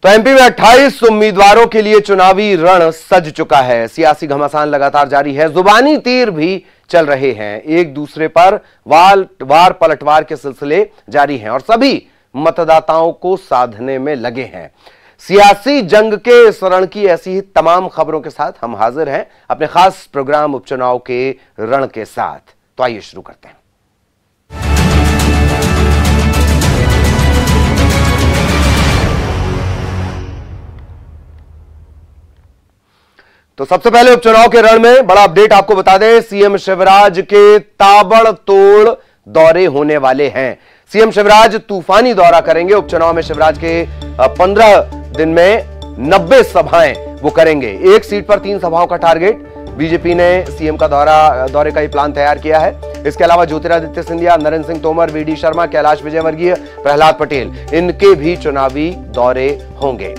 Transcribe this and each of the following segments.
तो एमपी में 28 उम्मीदवारों के लिए चुनावी रण सज चुका है। सियासी घमासान लगातार जारी है, जुबानी तीर भी चल रहे हैं, एक दूसरे पर वार पलटवार के सिलसिले जारी हैं और सभी मतदाताओं को साधने में लगे हैं। सियासी जंग के इस रण की ऐसी ही तमाम खबरों के साथ हम हाजिर हैं अपने खास प्रोग्राम उपचुनाव के रण के साथ। तो आइए शुरू करते हैं। तो सबसे पहले उपचुनाव के रण में बड़ा अपडेट आपको बता दें, सीएम शिवराज के ताबड़तोड़ दौरे होने वाले हैं। सीएम शिवराज तूफानी दौरा करेंगे। उपचुनाव में शिवराज के 15 दिन में 90 सभाएं वो करेंगे। एक सीट पर 3 सभाओं का टारगेट। बीजेपी ने सीएम का दौरे का ही प्लान तैयार किया है। इसके अलावा ज्योतिरादित्य सिंधिया, नरेंद्र सिंह तोमर, वीडी शर्मा, कैलाश विजयवर्गीय, प्रहलाद पटेल, इनके भी चुनावी दौरे होंगे।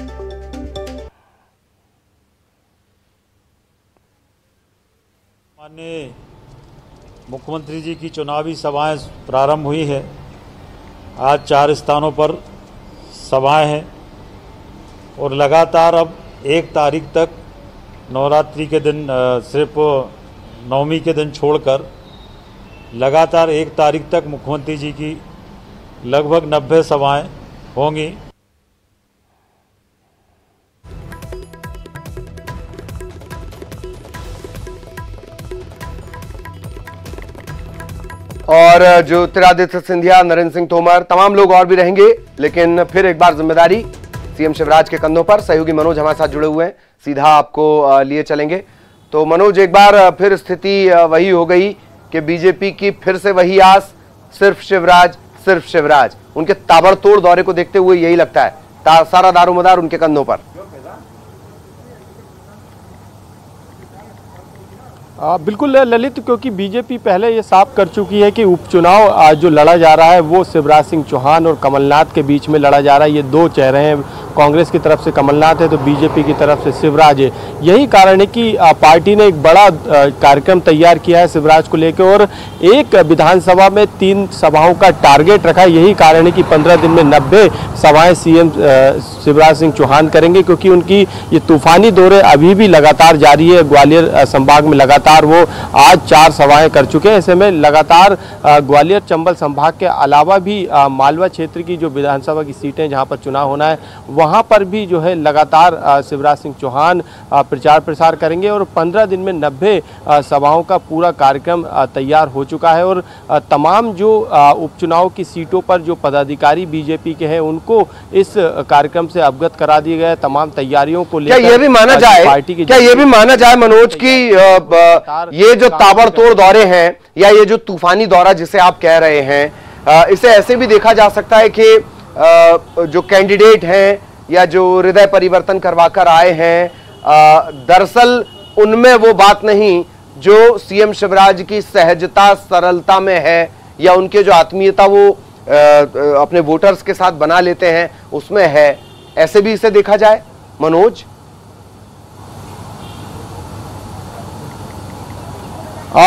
माननीय मुख्यमंत्री जी की चुनावी सभाएं प्रारंभ हुई है। आज 4 स्थानों पर सभाएं हैं और लगातार अब 1 तारीख तक नवरात्रि के दिन सिर्फ नवमी के दिन छोड़कर लगातार 1 तारीख तक मुख्यमंत्री जी की लगभग 90 सभाएं होंगी। और ज्योतिरादित्य सिंधिया, नरेंद्र सिंह तोमर, तमाम लोग और भी रहेंगे, लेकिन फिर एक बार जिम्मेदारी सीएम शिवराज के कंधों पर। सहयोगी मनोज हमारे साथ जुड़े हुए हैं, सीधा आपको लिए चलेंगे। तो मनोज, एक बार फिर स्थिति वही हो गई कि बीजेपी की फिर से वही आस, सिर्फ शिवराज। उनके ताबड़तोड़ दौरे को देखते हुए यही लगता है सारा दारोमदार उनके कंधों पर। बिल्कुल ललित, क्योंकि बीजेपी पहले ये साफ कर चुकी है कि उपचुनाव जो लड़ा जा रहा है वो शिवराज सिंह चौहान और कमलनाथ के बीच में लड़ा जा रहा है। ये 2 चेहरे हैं, कांग्रेस की तरफ से कमलनाथ है तो बीजेपी की तरफ से शिवराज है। यही कारण है कि पार्टी ने एक बड़ा कार्यक्रम तैयार किया है शिवराज को लेकर और एक विधानसभा में 3 सभाओं का टारगेट रखा है। यही कारण है कि 15 दिन में 90 सभाएं सीएम शिवराज सिंह चौहान करेंगे, क्योंकि उनकी ये तूफानी दौरे अभी भी लगातार जारी है। ग्वालियर संभाग में लगातार वो आज 4 सभाएं कर चुके हैं। ऐसे में लगातार ग्वालियर चंबल संभाग के अलावा भी मालवा क्षेत्र की जो विधानसभा की सीटें जहां पर चुनाव होना है वहां पर भी जो है लगातार शिवराज सिंह चौहान प्रचार प्रसार करेंगे और 15 दिन में 90 सभाओं का पूरा कार्यक्रम तैयार हो चुका है। और तमाम जो उपचुनाव की सीटों पर जो पदाधिकारी बीजेपी के हैं उनको इस कार्यक्रम से अवगत करा दिया गया है। तमाम तैयारियों को लेकर क्या ये भी माना जाए मनोज की ये जो ताबड़तोड़ दौरे हैं या ये जो तूफानी दौरा जिसे आप कह रहे हैं, इसे ऐसे भी देखा जा सकता है कि जो कैंडिडेट हैं या जो हृदय परिवर्तन करवाकर आए हैं, दरअसल उनमें वो बात नहीं जो सीएम शिवराज की सहजता सरलता में है या उनके जो आत्मीयता वो अपने वोटर्स के साथ बना लेते हैं उसमें है। ऐसे भी इसे देखा जाए मनोज?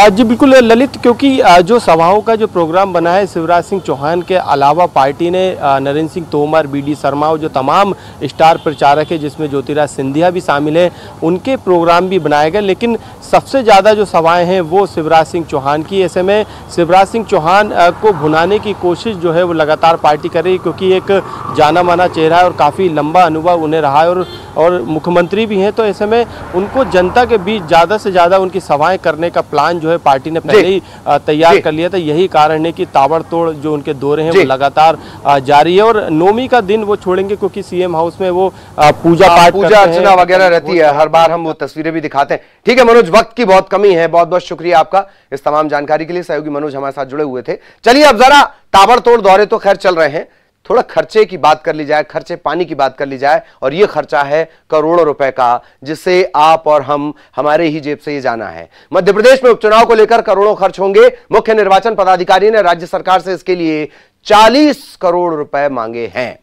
जी बिल्कुल ललित, क्योंकि जो सभाओं का जो प्रोग्राम बना है शिवराज सिंह चौहान के अलावा पार्टी ने नरेंद्र सिंह तोमर, बीडी शर्मा और जो तमाम स्टार प्रचारक है जिसमें ज्योतिरादित्य सिंधिया भी शामिल है उनके प्रोग्राम भी बनाए गए, लेकिन सबसे ज़्यादा जो सभाएं हैं वो शिवराज सिंह चौहान की। ऐसे में शिवराज सिंह चौहान को भुनाने की कोशिश जो है वो लगातार पार्टी कर रही है, क्योंकि एक जाना माना चेहरा है और काफ़ी लंबा अनुभव उन्हें रहा है और मुख्यमंत्री भी हैं। तो ऐसे में उनको जनता के बीच ज़्यादा से ज़्यादा उनकी सभाएं करने का प्लान जो है पार्टी ने पहले ही तैयार कर लिया था। यही कारण है कि ताबड़तोड़ जो उनके दौरे हैं वो लगातार जारी है और नवमी का दिन वो छोड़ेंगे, क्योंकि सीएम हाउस में वो पूजा अर्चना वगैरह रहती है। हर बार हम वो तस्वीरें भी दिखाते हैं। ठीक है मनोज, वक्त की बहुत कमी है। बहुत बहुत शुक्रिया आपका इस तमाम जानकारी के लिए। सहयोगी मनोज हमारे साथ जुड़े हुए थे। चलिए अब जरा ताबड़तोड़ दौरे तो खैर चल रहे हैं, थोड़ा खर्चे की बात कर ली जाए, खर्चे पानी की बात कर ली जाए। और यह खर्चा है करोड़ों रुपए का, जिसे आप और हम हमारे ही जेब से ये जाना है। मध्य प्रदेश में उपचुनाव को लेकर करोड़ों खर्च होंगे। मुख्य निर्वाचन पदाधिकारी ने राज्य सरकार से इसके लिए 40 करोड़ रुपए मांगे हैं।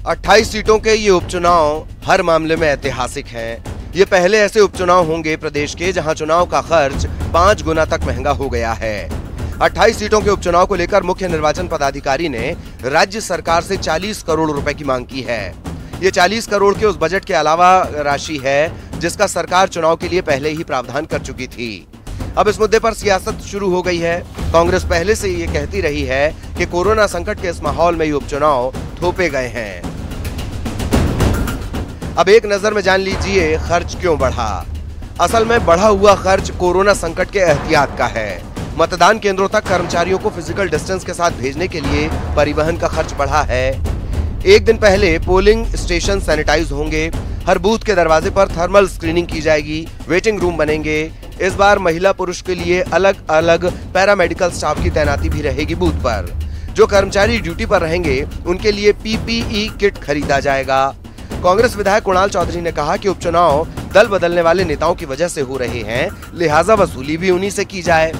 अट्ठाईस सीटों के ये उपचुनाव हर मामले में ऐतिहासिक हैं। ये पहले ऐसे उपचुनाव होंगे प्रदेश के जहां चुनाव का खर्च 5 गुना तक महंगा हो गया है। 28 सीटों के उपचुनाव को लेकर मुख्य निर्वाचन पदाधिकारी ने राज्य सरकार से 40 करोड़ रुपए की मांग की है। ये 40 करोड़ के उस बजट के अलावा राशि है जिसका सरकार चुनाव के लिए पहले ही प्रावधान कर चुकी थी। अब इस मुद्दे पर सियासत शुरू हो गई है। कांग्रेस पहले से ये कहती रही है कि कोरोना संकट के इस माहौल में ये उपचुनाव थोपे गए हैं। अब एक नजर में जान लीजिए खर्च क्यों बढ़ा। असल में बढ़ा हुआ खर्च कोरोना संकट के एहतियात का है। मतदान केंद्रों तक कर्मचारियों को फिजिकल डिस्टेंस के साथ भेजने के लिए परिवहन का खर्च बढ़ा है। एक दिन पहले पोलिंग स्टेशन सैनिटाइज होंगे, हर बूथ के दरवाजे पर थर्मल स्क्रीनिंग की जाएगी, वेटिंग रूम बनेंगे। इस बार महिला पुरुष के लिए अलग अलग पैरामेडिकल स्टाफ की तैनाती भी रहेगी बूथ पर। जो कर्मचारी ड्यूटी पर रहेंगे उनके लिए पीपीई किट खरीदा जाएगा। कांग्रेस विधायक कुणाल चौधरी ने कहा कि उपचुनाव दल बदलने वाले नेताओं की वजह से हो रहे हैं, लिहाजा वसूली भी उन्हीं से की जाए।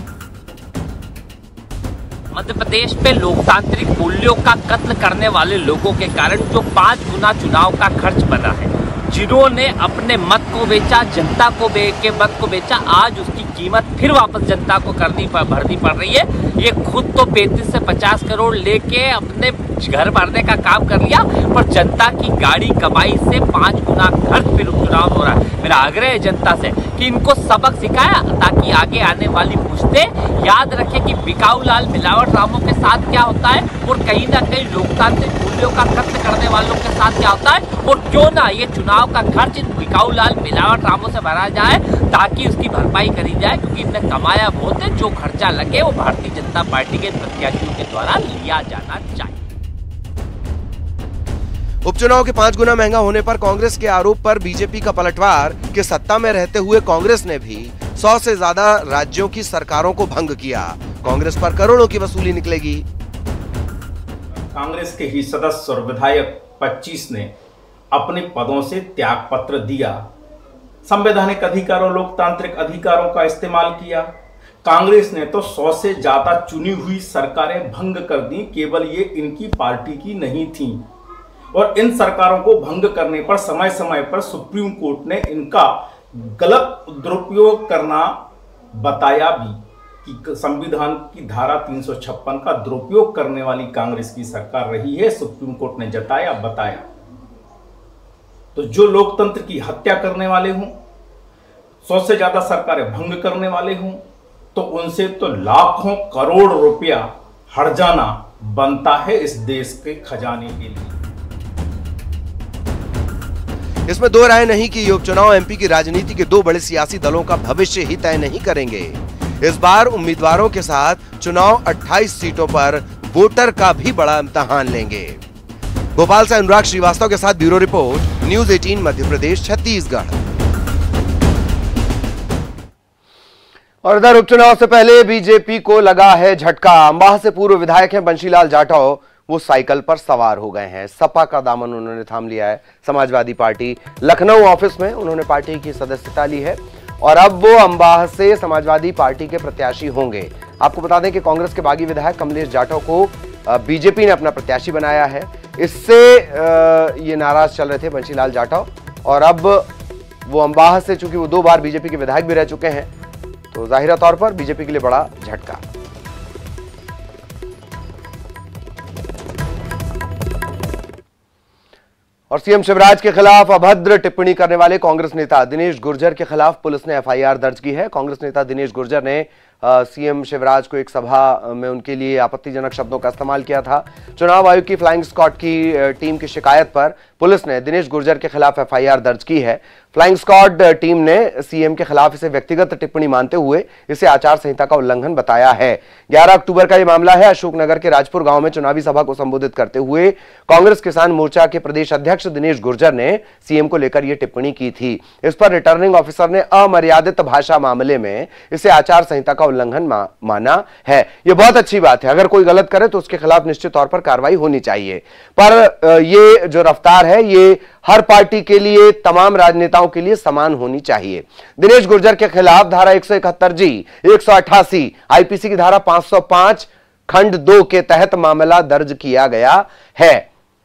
मध्य प्रदेश पे लोकतांत्रिक मूल्यों का कत्ल करने वाले लोगों के कारण जो 5 गुना चुनाव का खर्च बना है, जिन्होंने अपने मत को बेचा, जनता को मत को बेचा, आज उसकी कीमत फिर वापस जनता को भरनी पड़ रही है। ये खुद तो 35 से 50 करोड़ लेके अपने घर भरने का काम कर लिया, पर जनता की गाड़ी कमाई से 5 गुना खर्च फिर उपचुनाव हो रहा है। मेरा आग्रह है जनता से कि इनको सबक सिखाया ताकि आगे आने वाली पुश्तें याद रखें कि बिकाऊ लाल मिलावट रामों के साथ क्या होता है और कहीं ना कहीं लोकतांत्रिक मूल्यों का कत्ल करने वालों के साथ क्या होता है। और क्यों ना ये चुनाव का खर्च इन बिकाऊ लाल मिलावट रामों से भरा जाए ताकि उसकी भरपाई करी जाए, क्योंकि इनने कमाया बहुत है। जो खर्चा लगे वो भारतीय जनता पार्टी के प्रत्याशियों के द्वारा लिया जाना चाहिए। उपचुनाव के 5 गुना महंगा होने पर कांग्रेस के आरोप पर बीजेपी का पलटवार कि सत्ता में रहते हुए कांग्रेस ने भी 100 से ज्यादा राज्यों की सरकारों को भंग किया। कांग्रेस पर करोड़ों की वसूली निकलेगी। कांग्रेस के ही सदस्य और विधायक 25 ने अपने पदों से त्याग पत्र दिया। संवैधानिक अधिकारों, लोकतांत्रिक अधिकारों का इस्तेमाल किया। कांग्रेस ने तो 100 से ज्यादा चुनी हुई सरकारें भंग कर दी। केवल ये इनकी पार्टी की नहीं थी और इन सरकारों को भंग करने पर समय समय पर सुप्रीम कोर्ट ने इनका गलत दुरुपयोग करना बताया भी कि संविधान की धारा 356 का दुरुपयोग करने वाली कांग्रेस की सरकार रही है। सुप्रीम कोर्ट ने जताया, बताया। तो जो लोकतंत्र की हत्या करने वाले हों, 100 से ज्यादा सरकारें भंग करने वाले हों, तो उनसे तो लाखों करोड़ रुपया हर्जाना बनता है इस देश के खजाने के लिए। इसमें दो राय नहीं कि ये उपचुनाव एमपी की राजनीति के 2 बड़े सियासी दलों का भविष्य ही तय नहीं करेंगे। इस बार उम्मीदवारों के साथ चुनाव 28 सीटों पर वोटर का भी बड़ा इम्तिहान लेंगे। भोपाल से अनुराग श्रीवास्तव के साथ bureau report, news 18 Madhya Pradesh Chhattisgarh. और इधर उपचुनाव से पहले बीजेपी को लगा है झटका। अंबाह से पूर्व विधायक हैं बंशीलाल जाटव, वो साइकिल पर सवार हो गए हैं। सपा का दामन उन्होंने थाम लिया है। समाजवादी पार्टी लखनऊ ऑफिस में उन्होंने पार्टी की सदस्यता ली है और अब वो अंबाह से समाजवादी पार्टी के प्रत्याशी होंगे। आपको बता दें कि कांग्रेस के बागी विधायक कमलेश जाटव को बीजेपी ने अपना प्रत्याशी बनाया है। इससे ये नाराज चल रहे थे बंशीलाल जाटव और अब वो अंबाह से, चूंकि वो 2 बार बीजेपी के विधायक भी रह चुके हैं, तो जाहिर तौर पर बीजेपी के लिए बड़ा झटका। और सीएम शिवराज के खिलाफ अभद्र टिप्पणी करने वाले कांग्रेस नेता दिनेश गुर्जर के खिलाफ पुलिस ने एफआईआर दर्ज की है। कांग्रेस नेता दिनेश गुर्जर ने सीएम शिवराज को एक सभा में उनके लिए आपत्तिजनक शब्दों का इस्तेमाल किया था। चुनाव आयोग की फ्लाइंग स्क्वाड की टीम की शिकायत पर पुलिस ने दिनेश गुर्जर के खिलाफ एफआईआर दर्ज की है। फ्लाइंग स्क्वाड टीम ने सीएम के खिलाफ इसे व्यक्तिगत टिप्पणी मानते हुए इसे आचार संहिता का उल्लंघन बताया है। 11 अक्टूबर का यह मामला है। अशोकनगर के राजपुर गांव में चुनावी सभा को संबोधित करते हुए कांग्रेस किसान मोर्चा के प्रदेश अध्यक्ष दिनेश गुर्जर ने सीएम को लेकर यह टिप्पणी की थी। इस पर रिटर्निंग ऑफिसर ने अमर्यादित भाषा मामले में इसे आचार संहिता का उल्लंघन माना है। यह बहुत अच्छी बात है। अगर कोई गलत करे तो उसके खिलाफ निश्चित तौर पर कार्रवाई होनी चाहिए, पर ये जो रफ्तार है ये हर पार्टी के लिए, तमाम राजनेताओं के लिए समान होनी चाहिए। दिनेश गुर्जर के खिलाफ धारा 171 जी, 188 आईपीसी की धारा 505 खंड 2 के तहत मामला दर्ज किया गया है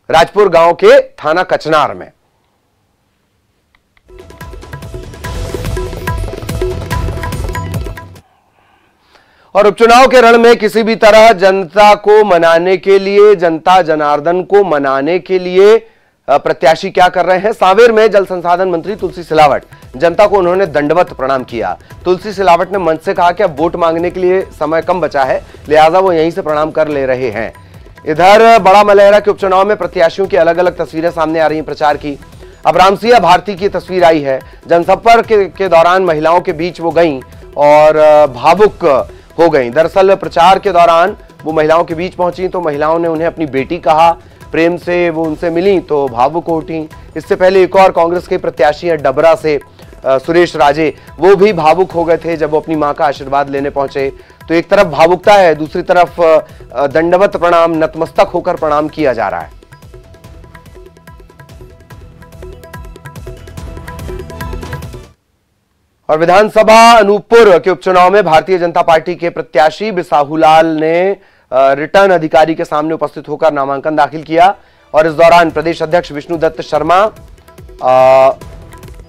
राजपुर गांव के थाना कचनार में। और उपचुनाव के रण में किसी भी तरह जनता को मनाने के लिए, जनता जनार्दन को मनाने के लिए प्रत्याशी क्या कर रहे हैं। सांवेर में जल संसाधन मंत्री तुलसी सिलावट, जनता को उन्होंने दंडवत प्रणाम किया। तुलसी सिलावट ने मंच से कहा कि अब वोट मांगने के लिए समय कम बचा है, लिहाजा वो यहीं से प्रणाम कर ले रहे हैं। इधर बड़ा मलहरा के उपचुनाव में प्रत्याशियों की अलग अलग तस्वीरें सामने आ रही हैं प्रचार की। अब रामसिया भारती की तस्वीर आई है। जनसंपर्क के दौरान महिलाओं के बीच वो गईं और भावुक हो गईं। दरअसल प्रचार के दौरान वो महिलाओं के बीच पहुंची तो महिलाओं ने उन्हें अपनी बेटी कहा, प्रेम से वो उनसे मिली तो भावुक हो उठी। इससे पहले एक और कांग्रेस के प्रत्याशी हैं डबरा से सुरेश राजे, वो भी भावुक हो गए थे जब वो अपनी मां का आशीर्वाद लेने पहुंचे। तो एक तरफ भावुकता है, दूसरी तरफ दंडवत प्रणाम, नतमस्तक होकर प्रणाम किया जा रहा है। और विधानसभा अनूपपुर के उपचुनाव में भारतीय जनता पार्टी के प्रत्याशी बिसाहूलाल ने रिटर्न अधिकारी के सामने उपस्थित होकर नामांकन दाखिल किया और इस दौरान प्रदेश अध्यक्ष विष्णुदत्त शर्मा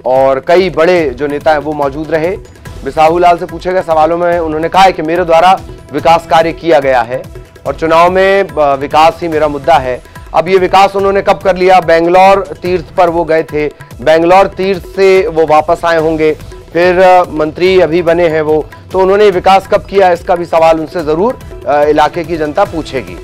और कई बड़े जो नेता हैं वो मौजूद रहे। बिसाहूलाल से पूछे गए सवालों में उन्होंने कहा है कि मेरे द्वारा विकास कार्य किया गया है और चुनाव में विकास ही मेरा मुद्दा है। अब ये विकास उन्होंने कब कर लिया? बेंगलोर तीर्थ पर वो गए थे, बेंगलोर तीर्थ से वो वापस आए होंगे, फिर मंत्री अभी बने हैं वो, तो उन्होंने विकास कब किया, इसका भी सवाल उनसे जरूर इलाके की जनता पूछेगी।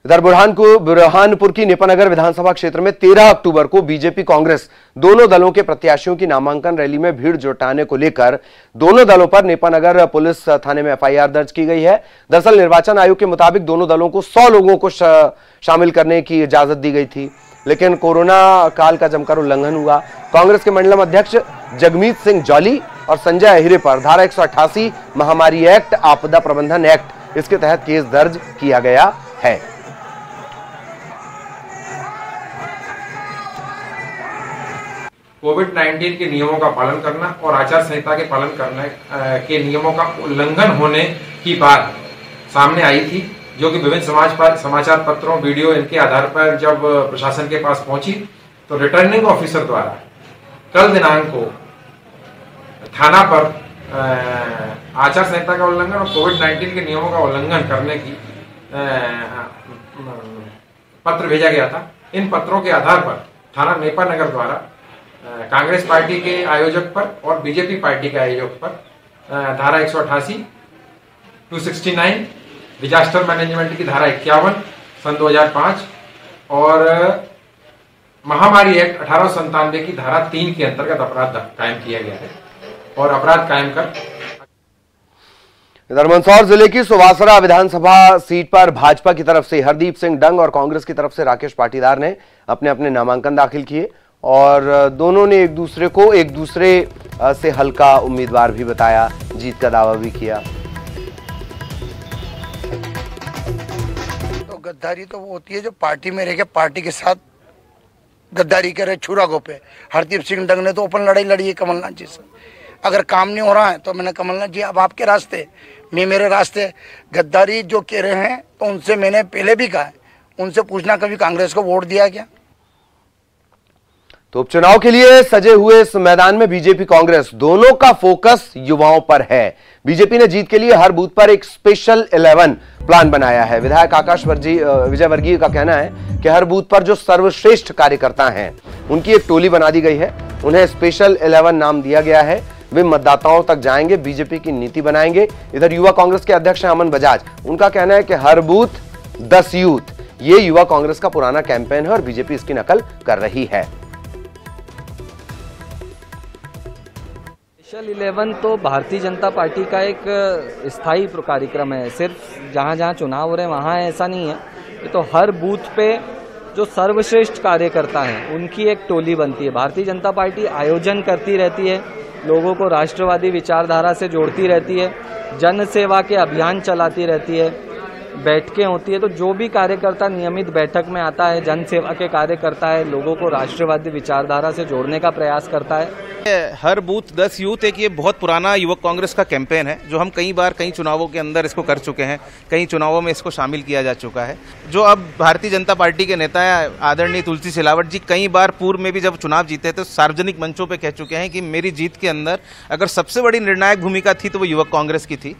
इधर बुरहानपुर की नेपानगर विधानसभा क्षेत्र में 13 अक्टूबर को बीजेपी कांग्रेस दोनों दलों के प्रत्याशियों की नामांकन रैली में भीड़ जुटाने को लेकर दोनों दलों पर नेपानगर पुलिस थाने में एफआईआर दर्ज की गई है। दरअसल निर्वाचन आयोग के मुताबिक दोनों दलों को 100 लोगों को शामिल करने की इजाजत दी गई थी, लेकिन कोरोना काल का जमकर उल्लंघन हुआ। कांग्रेस के मंडलम अध्यक्ष जगमीत सिंह जौली और संजय अहिरे पर धारा 188 महामारी एक्ट, आपदा प्रबंधन एक्ट, इसके तहत केस दर्ज किया गया है। कोविड-19 के नियमों का पालन करना और आचार संहिता के पालन करने के नियमों का उल्लंघन होने की बात सामने आई थी, जो कि विभिन्न समाचार पत्रों, वीडियो, इनके आधार पर जब प्रशासन के पास पहुंची तो रिटर्निंग ऑफिसर द्वारा कल दिनांक को थाना पर आचार संहिता का उल्लंघन और कोविड-19 के नियमों का उल्लंघन करने की पत्र भेजा गया था। इन पत्रों के आधार पर थाना नेपानगर द्वारा कांग्रेस पार्टी के आयोजक पर और बीजेपी पार्टी के आयोजक पर धारा 188, 269, डिजास्टर मैनेजमेंट की धारा 51 सन 2005 और महामारी एक्ट 1897 की धारा 3 के अंतर्गत अपराध कायम किया गया है और अपराध कायम कर। इधर मंदसौर जिले की सुवासरा विधानसभा सीट पर भाजपा की तरफ से हरदीप सिंह डंग और कांग्रेस की तरफ से राकेश पाटीदार ने अपने अपने नामांकन दाखिल किए और दोनों ने एक दूसरे से हल्का उम्मीदवार भी बताया, जीत का दावा भी किया। तो गद्दारी तो वो होती है जो पार्टी में रह के पार्टी के साथ गद्दारी करे, छुरा गोपे। हरदीप सिंह डंग ने तो ओपन लड़ाई लड़ी है कमलनाथ जी से। अगर काम नहीं हो रहा है तो मैंने कमलनाथ जी अब आपके रास्ते, मैं मेरे रास्ते। गद्दारी जो कह रहे हैं तो उनसे मैंने पहले भी कहा है, उनसे पूछना कभी कांग्रेस को वोट दिया क्या। तो उपचुनाव के लिए सजे हुए इस मैदान में बीजेपी कांग्रेस दोनों का फोकस युवाओं पर है। बीजेपी ने जीत के लिए हर बूथ पर एक स्पेशल 11 प्लान बनाया है। विधायक आकाश विजयवर्गीय का कहना है कि हर बूथ पर जो सर्वश्रेष्ठ कार्यकर्ता हैं उनकी एक टोली बना दी गई है, उन्हें स्पेशल 11 नाम दिया गया है। वे मतदाताओं तक जाएंगे, बीजेपी की नीति बनाएंगे। इधर युवा कांग्रेस के अध्यक्ष हैं अमन बजाज, उनका कहना है कि हर बूथ 10 यूथ, ये युवा कांग्रेस का पुराना कैंपेन है और बीजेपी इसकी नकल कर रही है। स्पेशल 11 तो भारतीय जनता पार्टी का एक स्थायी कार्यक्रम है, सिर्फ जहाँ जहाँ चुनाव हो रहे हैं वहाँ ऐसा नहीं है। ये तो हर बूथ पे जो सर्वश्रेष्ठ कार्यकर्ता हैं उनकी एक टोली बनती है। भारतीय जनता पार्टी आयोजन करती रहती है, लोगों को राष्ट्रवादी विचारधारा से जोड़ती रहती है, जन सेवा के अभियान चलाती रहती है, बैठकें होती है। तो जो भी कार्यकर्ता नियमित बैठक में आता है, जन सेवा के कार्य करता है, लोगों को राष्ट्रवादी विचारधारा से जोड़ने का प्रयास करता है, हर बूथ 10 यूथ एक ये बहुत पुराना युवक कांग्रेस का कैंपेन है जो हम कई बार कई चुनावों के अंदर इसको कर चुके हैं, कई चुनावों में इसको शामिल किया जा चुका है। जो अब भारतीय जनता पार्टी के नेता आदरणीय तुलसी सिलावट जी कई बार पूर्व में भी जब चुनाव जीते तो सार्वजनिक मंचों पर कह चुके हैं कि मेरी जीत के अंदर अगर सबसे बड़ी निर्णायक भूमिका थी तो वो युवक कांग्रेस की थी।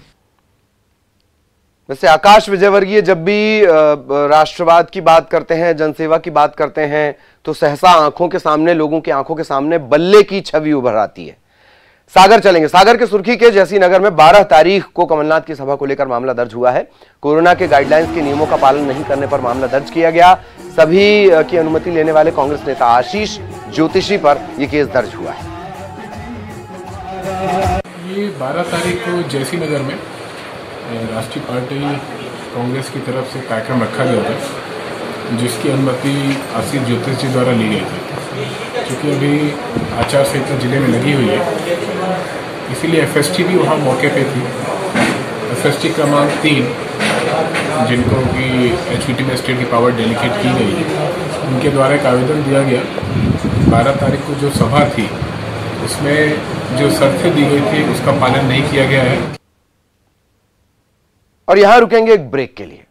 वैसे आकाश विजयवर्गीय जब भी राष्ट्रवाद की बात करते हैं, जनसेवा की बात करते हैं, तो सहसा आंखों के सामने, लोगों की आंखों के सामने बल्ले की छवि उभर आती है। सागर चलेंगे। सागर के सुर्खी के जैसी नगर में 12 तारीख को कमलनाथ की सभा को लेकर मामला दर्ज हुआ है। कोरोना के गाइडलाइंस के नियमों का पालन नहीं करने पर मामला दर्ज किया गया। सभी की अनुमति लेने वाले कांग्रेस नेता आशीष ज्योतिषी पर यह केस दर्ज हुआ है। ये 12 तारीख को जैसी नगर में राष्ट्रीय पार्टी कांग्रेस की तरफ से कार्यक्रम रखा गया था, जिसकी अनुमति आशीष ज्योतिष जी द्वारा ली गई थी। क्योंकि अभी आचार संहिता जिले में लगी हुई है, इसीलिए एफएसटी भी वहाँ मौके पे थी। एफएसटी क्रमांक 3 जिनको कि एचवीटी में स्टेट की पावर डेलीगेट की गई है, उनके द्वारा एक आवेदन दिया गया। 12 तारीख को जो सभा थी उसमें जो शर्तें दी गई थी उसका पालन नहीं किया गया है। और यहां रुकेंगे एक ब्रेक के लिए।